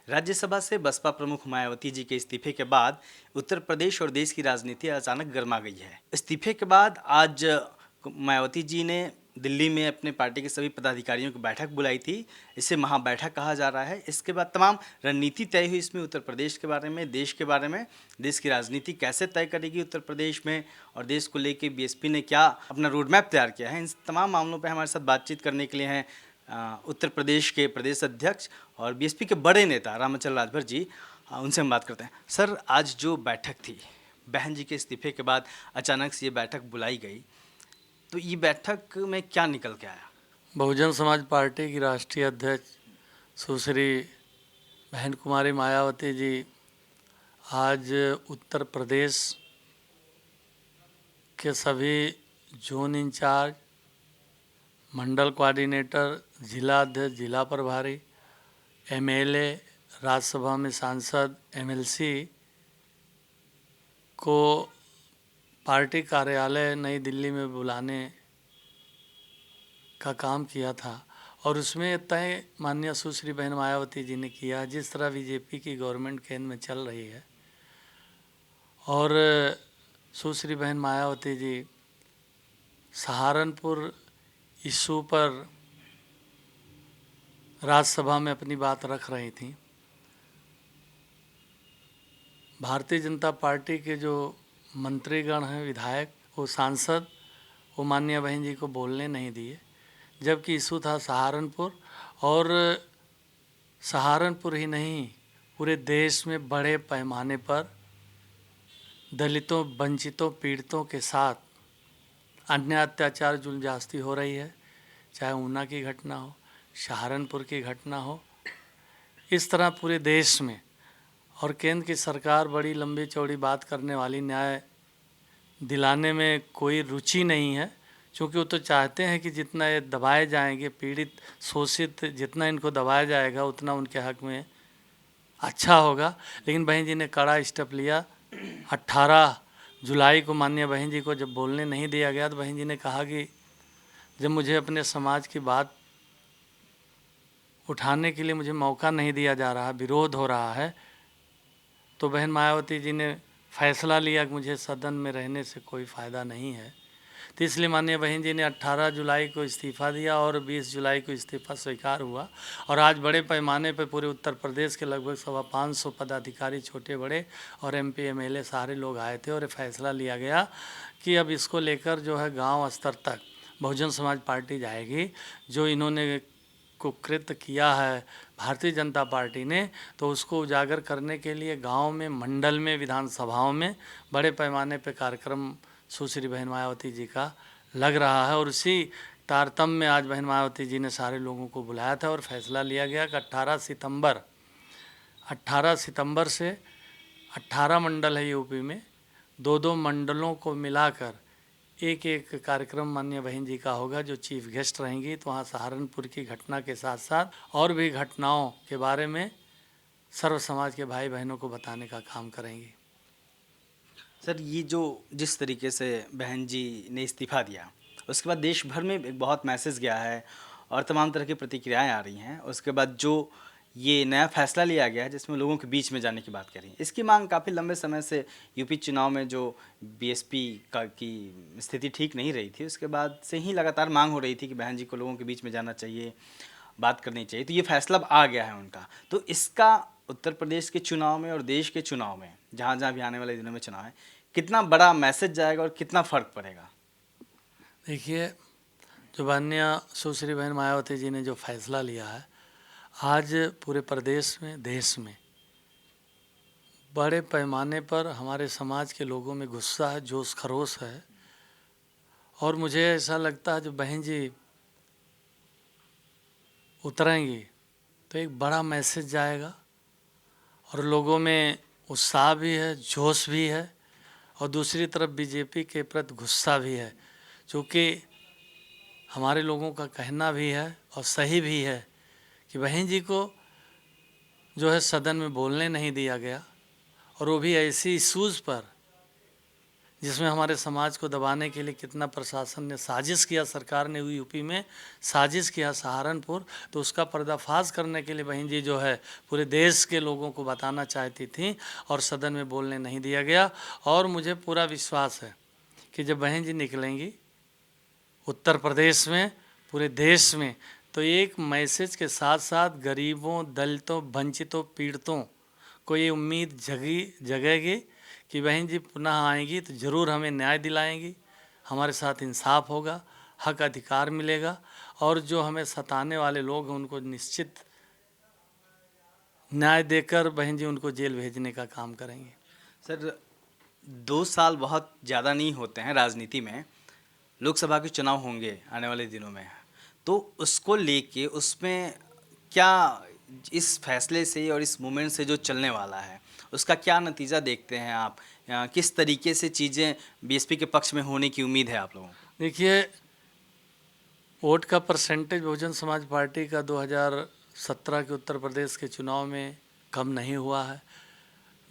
राज्यसभा से बसपा प्रमुख मायावती जी के इस्तीफे के बाद उत्तर प्रदेश और देश की राजनीति अचानक गर्मा गई है। इस्तीफे के बाद आज मायावती जी ने दिल्ली में अपने पार्टी के सभी पदाधिकारियों की बैठक बुलाई थी। इसे महाबैठक कहा जा रहा है। इसके बाद तमाम रणनीति तय हुई इसमें, उत्तर प्रदेश के बारे में, देश के बारे में, देश की राजनीति कैसे तय करेगी उत्तर प्रदेश में और देश को लेकर बीएसपी ने क्या अपना रोड मैप तैयार किया है। इन तमाम मामलों पर हमारे साथ बातचीत करने के लिए हैं उत्तर प्रदेश के प्रदेश अध्यक्ष और बीएसपी के बड़े नेता रामाचल राजभर जी। उनसे हम बात करते हैं। सर, आज जो बैठक थी, बहन जी के इस्तीफे के बाद अचानक से ये बैठक बुलाई गई, तो ये बैठक में क्या निकल के आया? बहुजन समाज पार्टी की राष्ट्रीय अध्यक्ष सुश्री बहन कुमारी मायावती जी आज उत्तर प्रदेश के सभी जोन इंचार्ज, मंडल कोऑर्डिनेटर, जिला अध्यक्ष, जिला प्रभारी, एमएलए, राज्यसभा में सांसद, एमएलसी को पार्टी कार्यालय नई दिल्ली में बुलाने का काम किया था और उसमें तय माननीय सुश्री बहन मायावती जी ने किया। जिस तरह बीजेपी की गवर्नमेंट केंद्र में चल रही है और सुश्री बहन मायावती जी सहारनपुर इशू पर राज्यसभा में अपनी बात रख रही थी। भारतीय जनता पार्टी के जो मंत्रीगण हैं, विधायक, वो सांसद, वो माननीय बहन जी को बोलने नहीं दिए, जबकि इशू था सहारनपुर। और सहारनपुर ही नहीं, पूरे देश में बड़े पैमाने पर दलितों, वंचितों, पीड़ितों के साथ अन्य अत्याचार, जुल्म ज्यादती हो रही है। चाहे ऊना की घटना हो, सहारनपुर की घटना हो, इस तरह पूरे देश में। और केंद्र की सरकार बड़ी लंबी चौड़ी बात करने वाली, न्याय दिलाने में कोई रुचि नहीं है, क्योंकि वो तो चाहते हैं कि जितना ये दबाए जाएंगे, पीड़ित, शोषित, जितना इनको दबाया जाएगा उतना उनके हक में अच्छा होगा। लेकिन बहन जी ने कड़ा स्टेप लिया। 18 जुलाई को माननीय बहन जी को जब बोलने नहीं दिया गया तो बहन जी ने कहा कि जब मुझे अपने समाज की बात उठाने के लिए मुझे मौका नहीं दिया जा रहा, विरोध हो रहा है, तो बहन मायावती जी ने फैसला लिया कि मुझे सदन में रहने से कोई फ़ायदा नहीं है। तो इसलिए माननीय बहन जी ने 18 जुलाई को इस्तीफ़ा दिया और 20 जुलाई को इस्तीफ़ा स्वीकार हुआ। और आज बड़े पैमाने पर पूरे उत्तर प्रदेश के लगभग 550 पदाधिकारी, छोटे बड़े और एमपी एमएलए सारे लोग आए थे और फैसला लिया गया कि अब इसको लेकर जो है गांव स्तर तक बहुजन समाज पार्टी जाएगी। जो इन्होंने कुकृत्य किया है भारतीय जनता पार्टी ने, तो उसको उजागर करने के लिए गांव में, मंडल में, विधानसभाओं में बड़े पैमाने पर कार्यक्रम सुश्री बहन मायावती जी का लग रहा है। और उसी तारतम्य में आज बहन मायावती जी ने सारे लोगों को बुलाया था और फैसला लिया गया कि 18 सितंबर से 18 मंडल है यूपी में, 2-2 मंडलों को मिलाकर एक एक कार्यक्रम माननीय बहन जी का होगा, जो चीफ गेस्ट रहेंगी। तो वहाँ सहारनपुर की घटना के साथ साथ और भी घटनाओं के बारे में सर्व समाज के भाई बहनों को बताने का काम करेंगी। सर, ये जो जिस तरीके से बहन जी ने इस्तीफ़ा दिया, उसके बाद देश भर में एक बहुत मैसेज गया है और तमाम तरह की प्रतिक्रियाएं आ रही हैं। उसके बाद जो ये नया फैसला लिया गया है जिसमें लोगों के बीच में जाने की बात करी, इसकी मांग काफ़ी लंबे समय से यूपी चुनाव में जो बीएसपी का की स्थिति ठीक नहीं रही थी, उसके बाद से ही लगातार मांग हो रही थी कि बहन जी को लोगों के बीच में जाना चाहिए, बात करनी चाहिए। तो ये फैसला अब आ गया है उनका। तो इसका उत्तर प्रदेश के चुनाव में और देश के चुनाव में, जहाँ जहाँ भी आने वाले दिनों में चुनाव है, कितना बड़ा मैसेज जाएगा और कितना फ़र्क पड़ेगा? देखिए, जो माननीय सुश्री बहन मायावती जी ने जो फैसला लिया है, आज पूरे प्रदेश में, देश में बड़े पैमाने पर हमारे समाज के लोगों में गुस्सा है, जोश खरोश है। और मुझे ऐसा लगता है जो बहन जी उतरेंगी तो एक बड़ा मैसेज जाएगा और लोगों में उत्साह भी है, जोश भी है, और दूसरी तरफ बीजेपी के प्रति गुस्सा भी है। क्योंकि हमारे लोगों का कहना भी है और सही भी है कि बहन जी को जो है सदन में बोलने नहीं दिया गया, और वो भी ऐसी इशूज़ पर जिसमें हमारे समाज को दबाने के लिए कितना प्रशासन ने साजिश किया, सरकार ने यूपी में साजिश किया सहारनपुर, तो उसका पर्दाफाश करने के लिए बहन जी जो है पूरे देश के लोगों को बताना चाहती थी और सदन में बोलने नहीं दिया गया। और मुझे पूरा विश्वास है कि जब बहन जी निकलेंगी उत्तर प्रदेश में, पूरे देश में, तो एक मैसेज के साथ साथ गरीबों, दलितों, वंचितों, पीड़ितों को ये उम्मीद जगेगी कि बहन जी पुनः आएंगी तो ज़रूर हमें न्याय दिलाएंगी, हमारे साथ इंसाफ होगा, हक अधिकार मिलेगा और जो हमें सताने वाले लोग हैं उनको निश्चित न्याय देकर बहन जी उनको जेल भेजने का काम करेंगे। सर 2 साल बहुत ज़्यादा नहीं होते हैं राजनीति में, लोकसभा के चुनाव होंगे आने वाले दिनों में, तो उसको लेके उसमें क्या इस फैसले से और इस मूवमेंट से जो चलने वाला है उसका क्या नतीजा देखते हैं आप? किस तरीके से चीज़ें बीएसपी के पक्ष में होने की उम्मीद है आप लोगों को? देखिए, वोट का परसेंटेज बहुजन समाज पार्टी का 2017 के उत्तर प्रदेश के चुनाव में कम नहीं हुआ है,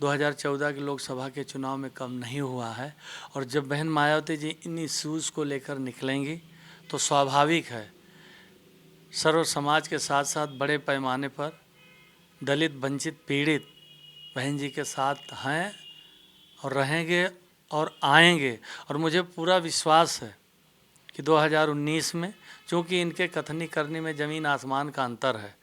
2014 के लोकसभा के चुनाव में कम नहीं हुआ है। और जब बहन मायावती जी इन इश्यूज़ को लेकर निकलेंगी तो स्वाभाविक है सर्व समाज के साथ साथ बड़े पैमाने पर दलित, वंचित, पीड़ित बहन जी के साथ हैं और रहेंगे और आएंगे। और मुझे पूरा विश्वास है कि 2019 में, चूँकि इनके कथनी करने में ज़मीन आसमान का अंतर है,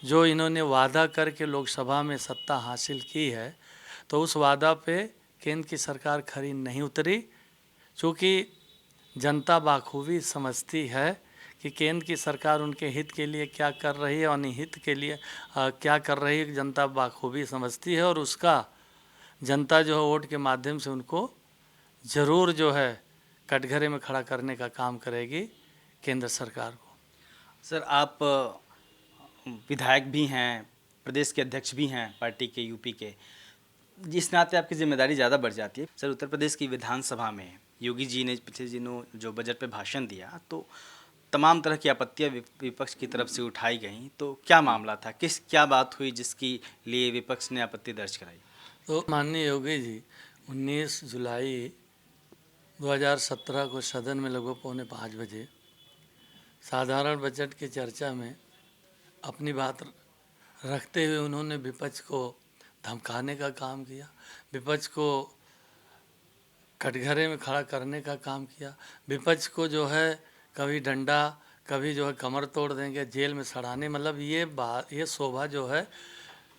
जो इन्होंने वादा करके लोकसभा में सत्ता हासिल की है तो उस वादा पे केंद्र की सरकार खरी नहीं उतरी, चूँकि जनता बाखूबी समझती है कि केंद्र की सरकार उनके हित के लिए क्या कर रही है और अनिहित के लिए क्या कर रही है, जनता बाखूबी समझती है और उसका जनता जो है वोट के माध्यम से उनको ज़रूर जो है कटघरे में खड़ा करने का काम करेगी केंद्र सरकार को। सर आप विधायक भी हैं, प्रदेश के अध्यक्ष भी हैं पार्टी के यूपी के, जिस नाते आपकी जिम्मेदारी ज़्यादा बढ़ जाती है। सर उत्तर प्रदेश की विधानसभा में योगी जी ने पिछले दिनों जो बजट पे भाषण दिया तो तमाम तरह की आपत्तियां विपक्ष की तरफ से उठाई गईं, तो क्या मामला था, क्या बात हुई जिसकी लिए विपक्ष ने आपत्ति दर्ज कराई? तो माननीय योगी जी 19 जुलाई 2017 को सदन में लगभग 4:45 बजे साधारण बजट की चर्चा में अपनी बात रखते हुए उन्होंने विपक्ष को धमकाने का काम किया, विपक्ष को कटघरे में खड़ा करने का काम किया, विपक्ष को जो है कभी डंडा, कभी जो है कमर तोड़ देंगे, जेल में सड़ाने, मतलब ये शोभा जो है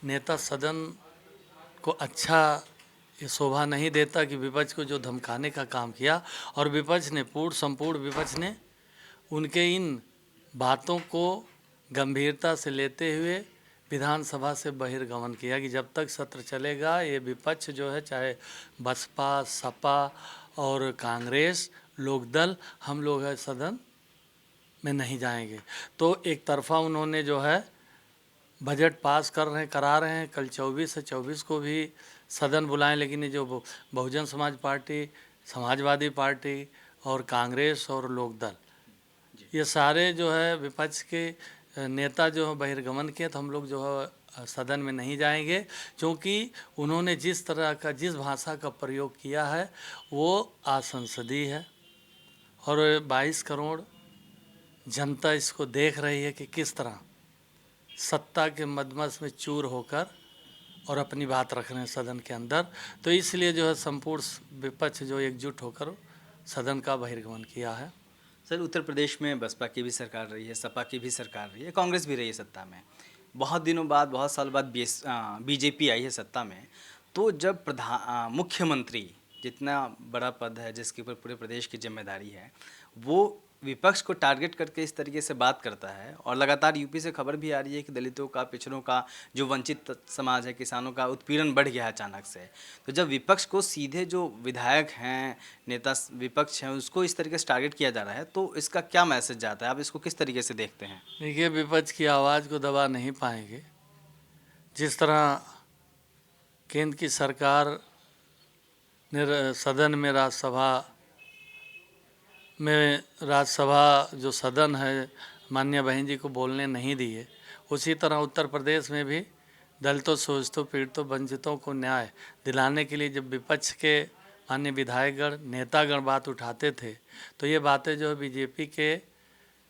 नेता सदन को अच्छा ये शोभा नहीं देता कि विपक्ष को जो धमकाने का काम किया। और विपक्ष ने संपूर्ण विपक्ष ने उनके इन बातों को गंभीरता से लेते हुए विधानसभा से बहिर्गमन किया कि जब तक सत्र चलेगा ये विपक्ष जो है, चाहे बसपा, सपा और कांग्रेस, लोकदल, हम लोग है सदन में नहीं जाएंगे। तो एक तरफा उन्होंने जो है बजट पास करा रहे हैं, कल 24 है, 24 को भी सदन बुलाएं, लेकिन ये जो बहुजन समाज पार्टी, समाजवादी पार्टी और कांग्रेस और लोकदल, ये सारे जो है विपक्ष के नेता जो है बहिर्गमन किए, तो हम लोग जो है सदन में नहीं जाएंगे, क्योंकि उन्होंने जिस भाषा का प्रयोग किया है वो असंसदीय है। और 22 करोड़ जनता इसको देख रही है कि किस तरह सत्ता के मदमस्त में चूर होकर और अपनी बात रख रहे हैं सदन के अंदर। तो इसलिए जो है संपूर्ण विपक्ष जो एकजुट होकर सदन का बहिर्गमन किया है। सर उत्तर प्रदेश में बसपा की भी सरकार रही है, सपा की भी सरकार रही है, कांग्रेस भी रही है सत्ता में, बहुत दिनों बाद, बहुत साल बाद बीजेपी आई है सत्ता में। तो जब मुख्यमंत्री, जितना बड़ा पद है जिसके ऊपर पूरे प्रदेश की जिम्मेदारी है, वो विपक्ष को टारगेट करके इस तरीके से बात करता है, और लगातार यूपी से खबर भी आ रही है कि दलितों का, पिछड़ों का, जो वंचित समाज है, किसानों का उत्पीड़न बढ़ गया है अचानक से। तो जब विपक्ष को सीधे जो विधायक हैं, नेता विपक्ष हैं, उसको इस तरीके से टारगेट किया जा रहा है, तो इसका क्या मैसेज जाता है? आप इसको किस तरीके से देखते हैं? देखिए, विपक्ष की आवाज़ को दबा नहीं पाएंगे। जिस तरह केंद्र की सरकार ने सदन में राज्यसभा जो सदन है माननीय बहन जी को बोलने नहीं दिए, उसी तरह उत्तर प्रदेश में भी दलितों, शोषितों, पीड़ितों, वंचितों को न्याय दिलाने के लिए जब विपक्ष के माननीय विधायकगण नेतागण बात उठाते थे, तो ये बातें जो है बीजेपी के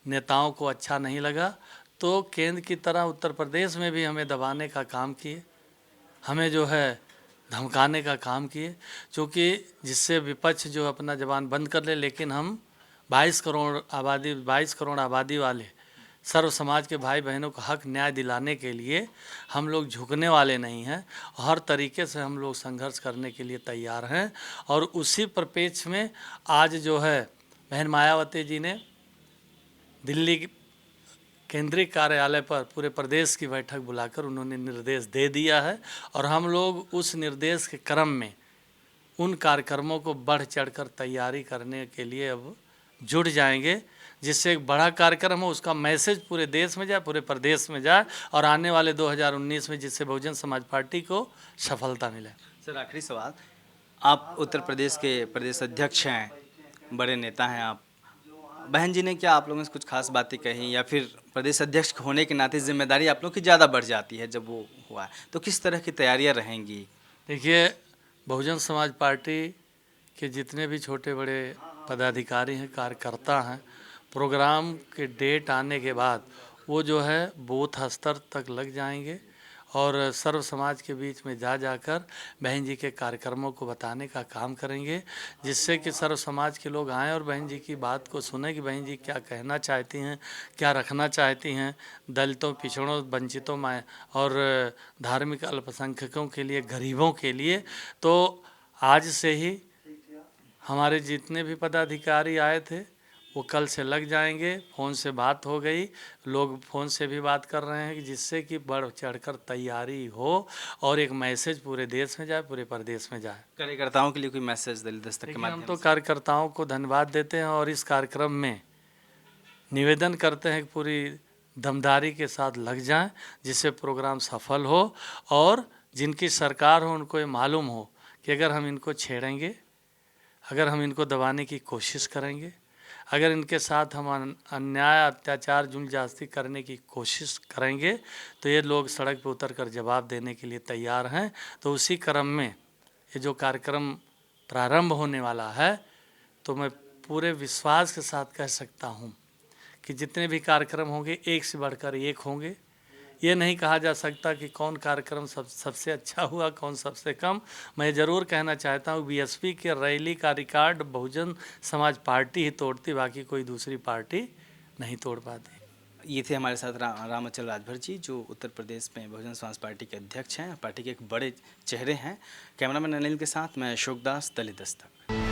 नेताओं को अच्छा नहीं लगा, तो केंद्र की तरह उत्तर प्रदेश में भी हमें दबाने का काम किए, हमें जो है धमकाने का काम किए, क्योंकि जिससे विपक्ष जो अपना जबान बंद कर ले। लेकिन हम 22 करोड़ आबादी वाले सर्व समाज के भाई बहनों को हक न्याय दिलाने के लिए हम लोग झुकने वाले नहीं हैं। हर तरीके से हम लोग संघर्ष करने के लिए तैयार हैं। और उसी परिप्रेक्ष्य में आज जो है बहन मायावती जी ने दिल्ली केंद्रीय कार्यालय पर पूरे प्रदेश की बैठक बुलाकर उन्होंने निर्देश दे दिया है, और हम लोग उस निर्देश के क्रम में उन कार्यक्रमों को बढ़ चढ़कर तैयारी करने के लिए अब जुट जाएंगे, जिससे एक बड़ा कार्यक्रम हो, उसका मैसेज पूरे देश में जाए, पूरे प्रदेश में जाए, और आने वाले 2019 में जिससे बहुजन समाज पार्टी को सफलता मिले। सर आखिरी सवाल, आप उत्तर प्रदेश के प्रदेश अध्यक्ष हैं, बड़े नेता हैं आप, बहन जी ने क्या आप लोगों से कुछ खास बातें कही, या फिर प्रदेश अध्यक्ष होने के नाते जिम्मेदारी आप लोगों की ज़्यादा बढ़ जाती है जब वो हुआ है, तो किस तरह की तैयारियां रहेंगी? देखिए, बहुजन समाज पार्टी के जितने भी छोटे बड़े पदाधिकारी हैं, कार्यकर्ता हैं, प्रोग्राम के डेट आने के बाद वो जो है बूथ स्तर तक लग जाएंगे और सर्व समाज के बीच में जा जाकर बहन जी के कार्यक्रमों को बताने का काम करेंगे, जिससे कि सर्व समाज के लोग आएँ और बहन जी की बात को सुने कि बहन जी क्या कहना चाहती हैं, क्या रखना चाहती हैं दलितों, पिछड़ों, वंचितों में और धार्मिक अल्पसंख्यकों के लिए, गरीबों के लिए। तो आज से ही हमारे जितने भी पदाधिकारी आए थे वो कल से लग जाएंगे। फ़ोन से बात हो गई, लोग फ़ोन से भी बात कर रहे हैं कि जिससे कि बढ़ चढ़कर तैयारी हो और एक मैसेज पूरे देश में जाए, पूरे प्रदेश में जाए। कार्यकर्ताओं के लिए कोई मैसेज दलित दस्तक के देखिए, हम माध्यम तो से? कार्यकर्ताओं को धन्यवाद देते हैं और इस कार्यक्रम में निवेदन करते हैं कि पूरी दमदारी के साथ लग जाएं, जिससे प्रोग्राम सफल हो, और जिनकी सरकार हो उनको ये मालूम हो कि अगर हम इनको छेड़ेंगे, अगर हम इनको दबाने की कोशिश करेंगे, अगर इनके साथ हम अन्याय, अत्याचार, जुल्म जास्ती करने की कोशिश करेंगे, तो ये लोग सड़क पर उतर कर जवाब देने के लिए तैयार हैं। तो उसी क्रम में ये जो कार्यक्रम प्रारंभ होने वाला है, तो मैं पूरे विश्वास के साथ कह सकता हूँ कि जितने भी कार्यक्रम होंगे एक से बढ़कर एक होंगे। ये नहीं कहा जा सकता कि कौन कार्यक्रम सबसे अच्छा हुआ, कौन सबसे कम। मैं ज़रूर कहना चाहता हूँ बीएसपी के रैली का रिकॉर्ड बहुजन समाज पार्टी ही तोड़ती, बाकी कोई दूसरी पार्टी नहीं तोड़ पाती। ये थे हमारे साथ रामअचल राजभर जी, जो उत्तर प्रदेश में बहुजन समाज पार्टी के अध्यक्ष हैं, पार्टी के एक बड़े चेहरे हैं। कैमरामैन अनिल के साथ मैं अशोक दास, दलित दस्तक।